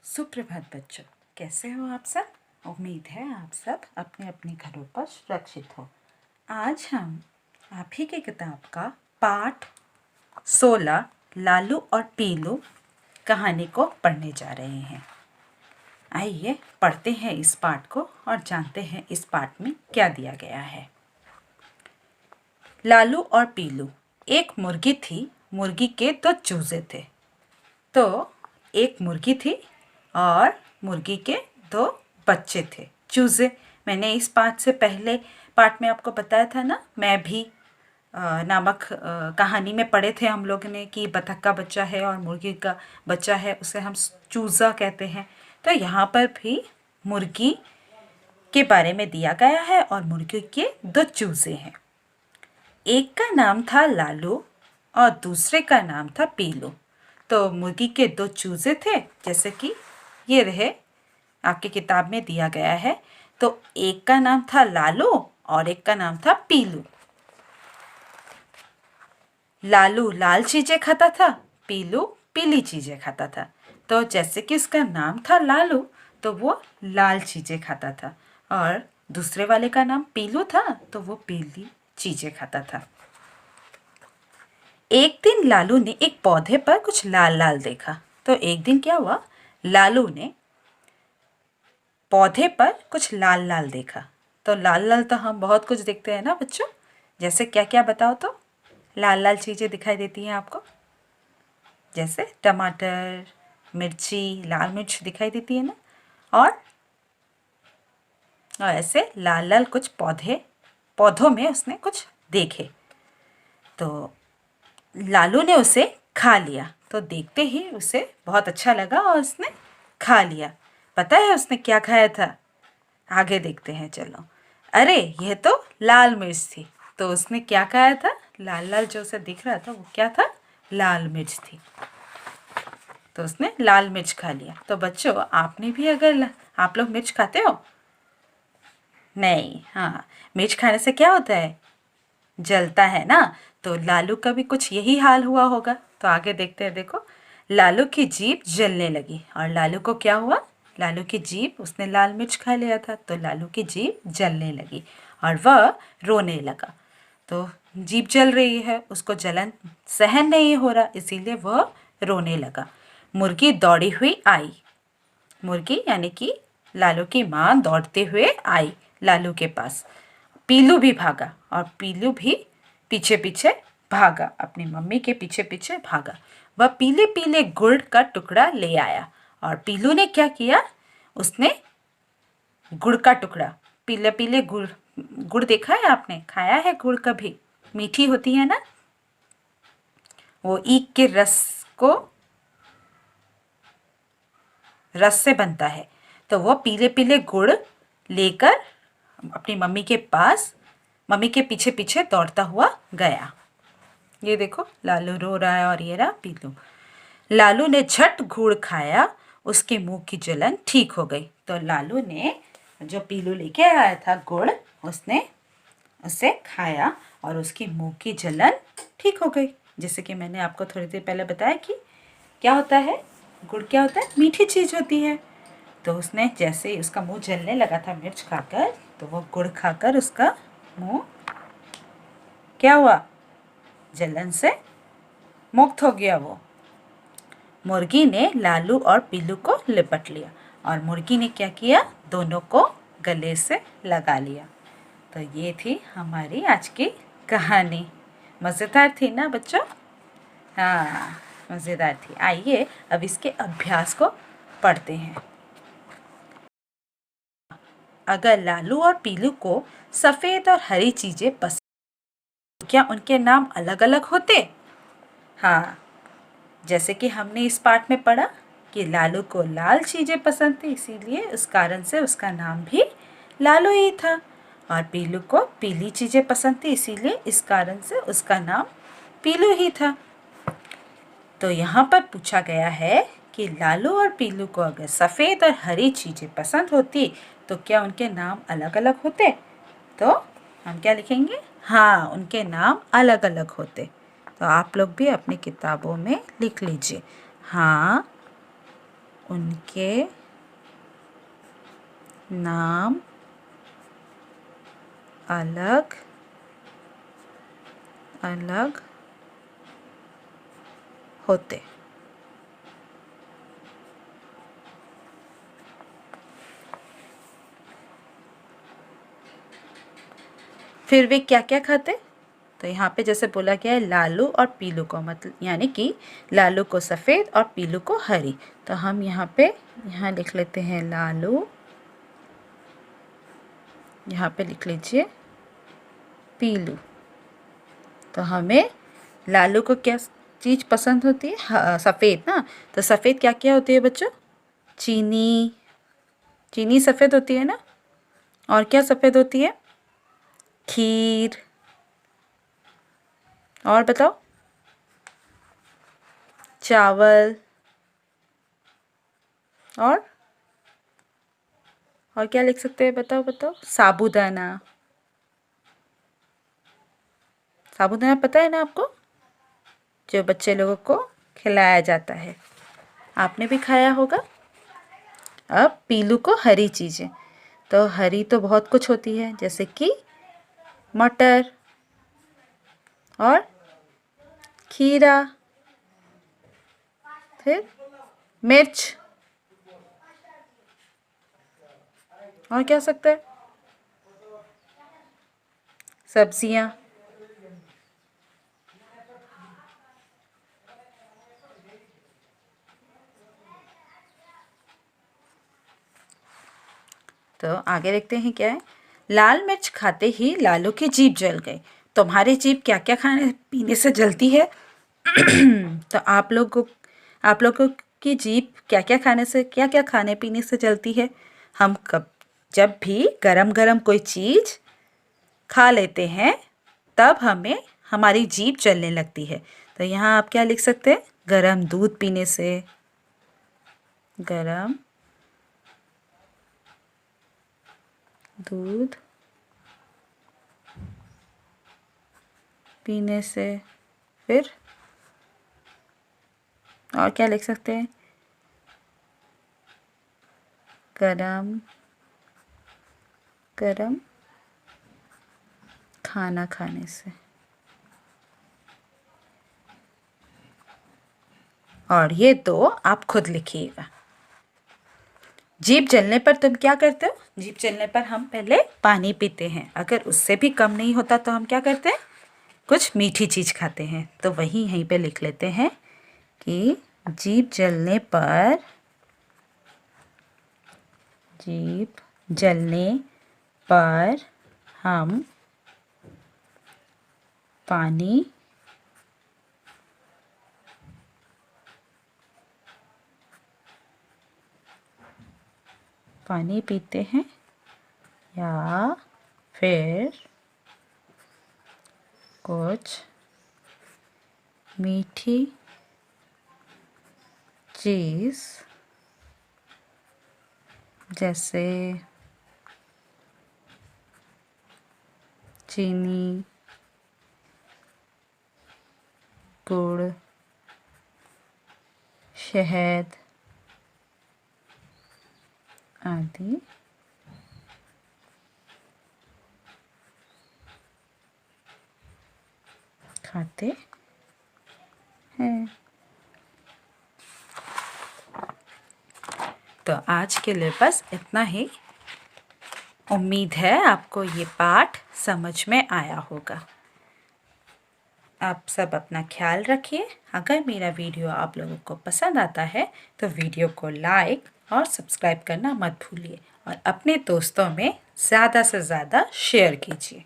सुप्रभात बच्चों, कैसे हो आप सब। उम्मीद है आप सब अपने अपने घरों पर सुरक्षित हो। आज हम आप ही की किताब का पाठ 16 लालू और पीलू कहानी को पढ़ने जा रहे हैं। आइए पढ़ते हैं इस पाठ को और जानते हैं इस पाठ में क्या दिया गया है। लालू और पीलू। एक मुर्गी थी, मुर्गी के दो चूजे थे। तो एक मुर्गी थी और मुर्गी के दो बच्चे थे, चूजे। मैंने इस पाठ से पहले पाठ में आपको बताया था ना, मैं भी नामक कहानी में पढ़े थे हम लोग ने कि बतख का बच्चा है और मुर्गी का बच्चा है, उसे हम चूजा कहते हैं। तो यहाँ पर भी मुर्गी के बारे में दिया गया है और मुर्गी के दो चूजे हैं। एक का नाम था लालू और दूसरे का नाम था पीलू। तो मुर्गी के दो चूजे थे, जैसे कि ये रहे आपकी किताब में दिया गया है। तो एक का नाम था लालू और एक का नाम था पीलू। लालू लाल चीजें खाता था, पीलू पीली चीजें खाता था। तो जैसे कि उसका नाम था लालू, तो वो लाल चीजें खाता था, और दूसरे वाले का नाम पीलू था तो वो पीली चीजें खाता था। एक दिन लालू ने एक पौधे पर कुछ लाल लाल देखा। तो एक दिन क्या हुआ, लालू ने पौधे पर कुछ लाल लाल देखा। तो लाल लाल तो हम बहुत कुछ देखते हैं ना बच्चों। जैसे क्या क्या बताओ तो लाल लाल चीज़ें दिखाई देती हैं आपको। जैसे टमाटर, मिर्ची, लाल मिर्च दिखाई देती है ना। और ऐसे लाल लाल कुछ पौधों में उसने कुछ देखे। तो लालू ने उसे खा लिया। तो देखते ही उसे बहुत अच्छा लगा और उसने खा लिया। पता है उसने क्या खाया था? आगे देखते हैं, चलो। अरे यह तो लाल मिर्च थी। तो उसने क्या खाया था? लाल लाल जो उसे दिख रहा था वो क्या था? लाल मिर्च थी। तो उसने लाल मिर्च खा लिया। तो बच्चों, आपने भी अगर आप लोग मिर्च खाते हो? नहीं, हाँ। मिर्च खाने से क्या होता है? जलता है ना। तो लालू का भी कुछ यही हाल हुआ होगा। तो आगे देखते हैं, देखो। लालू की जीभ जलने लगी और लालू को क्या हुआ? लालू की जीभ, उसने लाल मिर्च खा लिया था तो लालू की जीभ जलने लगी और वह रोने लगा। तो जीभ जल रही है, उसको जलन सहन नहीं हो रहा, इसीलिए वह रोने लगा। मुर्गी दौड़ी हुई आई। मुर्गी यानी कि लालू की माँ दौड़ते हुए आई लालू के पास। पीलू भी भागा और पीलू भी पीछे पीछे भागा, अपनी मम्मी के पीछे पीछे भागा। वह पीले पीले गुड़ का टुकड़ा ले आया और पीलू ने क्या किया? उसने गुड़ का टुकड़ा, पीले पीले गुड़, गुड़ देखा है आपने? खाया है गुड़ कभी? मीठी होती है ना। वो ईख के रस से बनता है। तो वो पीले पीले गुड़ लेकर अपनी मम्मी के पास, मम्मी के पीछे पीछे दौड़ता हुआ गया। ये देखो, लालू रो रहा है और ये रहा पीलू। लालू ने झट गुड़ खाया, उसके मुंह की जलन ठीक हो गई। तो लालू ने जो पीलू लेके आया था गुड़, उसने उसे खाया और उसकी मुंह की जलन ठीक हो गई। जैसे कि मैंने आपको थोड़ी देर पहले बताया कि क्या होता है, गुड़ क्या होता है? मीठी चीज़ होती है। तो उसने जैसे ही उसका मुंह जलने लगा था मिर्च खाकर, तो वो गुड़ खाकर उसका मुंह क्या हुआ? जलन से मुक्त हो गया वो। मुर्गी ने लालू और पीलू को लिपट लिया और मुर्गी ने क्या किया? दोनों को गले से लगा लिया। तो ये थी हमारी आज की कहानी। मज़ेदार थी ना बच्चों? हाँ, मज़ेदार थी। आइए अब इसके अभ्यास को पढ़ते हैं। अगर लालू और पीलू को सफ़ेद और हरी चीज़ें पसंद, क्या उनके नाम अलग अलग होते? हाँ, जैसे कि हमने इस पाठ में पढ़ा कि लालू को लाल चीज़ें पसंद थी, इसीलिए उस कारण से उसका नाम भी लालू ही था। और पीलू को पीली चीज़ें पसंद थी, इसीलिए इस कारण से उसका नाम पीलू ही था। तो यहाँ पर पूछा गया है कि लालू और पीलू को अगर सफ़ेद और हरी चीज़ें पसंद होती तो क्या उनके नाम अलग अलग होते? तो हम क्या लिखेंगे? हाँ, उनके नाम अलग अलग होते। तो आप लोग भी अपनी किताबों में लिख लीजिए। हाँ, उनके नाम अलग अलग होते। फिर वे क्या क्या खाते? तो यहाँ पे जैसे बोला गया है लालू और पीलू को, मतलब यानी कि लालू को सफ़ेद और पीलू को हरी। तो हम यहाँ पे लिख लेते हैं लालू, यहाँ पे लिख लीजिए पीलू। तो हमें लालू को क्या चीज़ पसंद होती है? सफ़ेद ना। तो सफ़ेद क्या क्या होती है बच्चों? चीनी, चीनी सफ़ेद होती है ना। और क्या सफ़ेद होती है? खीर। और बताओ? चावल। और क्या लिख सकते हैं? बताओ बताओ। साबूदाना। साबूदाना पता है ना आपको, जो बच्चे लोगों को खिलाया जाता है, आपने भी खाया होगा। अब पीलू को हरी चीज़ें, तो हरी तो बहुत कुछ होती है, जैसे कि मटर और खीरा, फिर मिर्च, और क्या हो सकता है? सब्जियां। तो आगे देखते हैं क्या है। लाल मिर्च खाते ही लालू की जीभ जल गई। तुम्हारी जीभ क्या क्या खाने पीने से जलती है? तो आप लोगों की जीभ क्या क्या खाने पीने से जलती है? हम कब जब भी गरम गरम कोई चीज़ खा लेते हैं तब हमें हमारी जीभ जलने लगती है। तो यहाँ आप क्या लिख सकते हैं? गरम दूध पीने से, गरम दूध पीने से। फिर और क्या लिख सकते हैं? गरम गरम खाना खाने से। और ये दो आप खुद लिखिएगा। जीभ जलने पर तुम क्या करते हो? जीभ जलने पर हम पहले पानी पीते हैं, अगर उससे भी कम नहीं होता तो हम क्या करते हैं? कुछ मीठी चीज़ खाते हैं। तो वही यहीं पे लिख लेते हैं कि जीभ जलने पर हम पानी पीते हैं या फिर कुछ मीठी चीज़ जैसे चीनी, गुड़, शहद आदि खाते हैं। तो आज के लिए बस इतना ही। उम्मीद है आपको ये पाठ समझ में आया होगा। आप सब अपना ख्याल रखिए। अगर मेरा वीडियो आप लोगों को पसंद आता है तो वीडियो को लाइक और सब्सक्राइब करना मत भूलिए और अपने दोस्तों में ज़्यादा से ज़्यादा शेयर कीजिए।